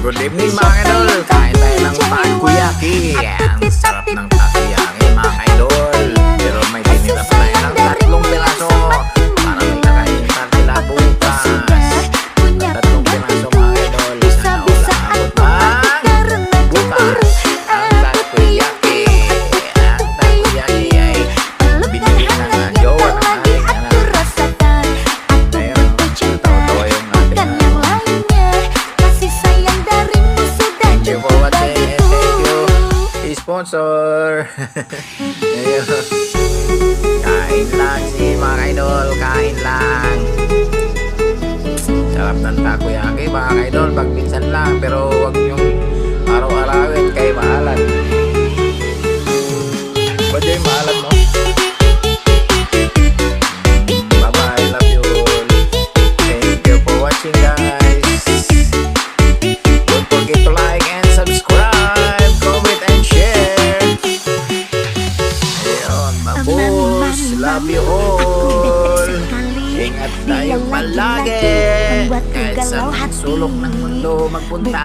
Good evening mga idol, kain tayo ng takoyaki. Ang sarap ng takoyaki mga idol. Pero may tinira pa tayo ng 3 piraso para may kakainin pa sila bukas. 3 piraso mga idol, sana ulang abot bukas. Ang takoyaki ay binili ng jowa ng ating anak. Ayun, tawa-tawa yung ating anak. Thank you for watching and thank you sponsor. Ayun. Kain lang si mga idol, kain lang. Sarap ng takoyaki mga idol, pag minsan lang, pero wag yung araw-arawin kay maalat. Ba't yung maalat mo? Bye-bye, love you all. Thank you for watching guys. Don't forget to like and subscribe, comment and share. Ayun, mabos. Love you all. Ingat tayo palagi. Kahit sa sulok ng mundo magpunta.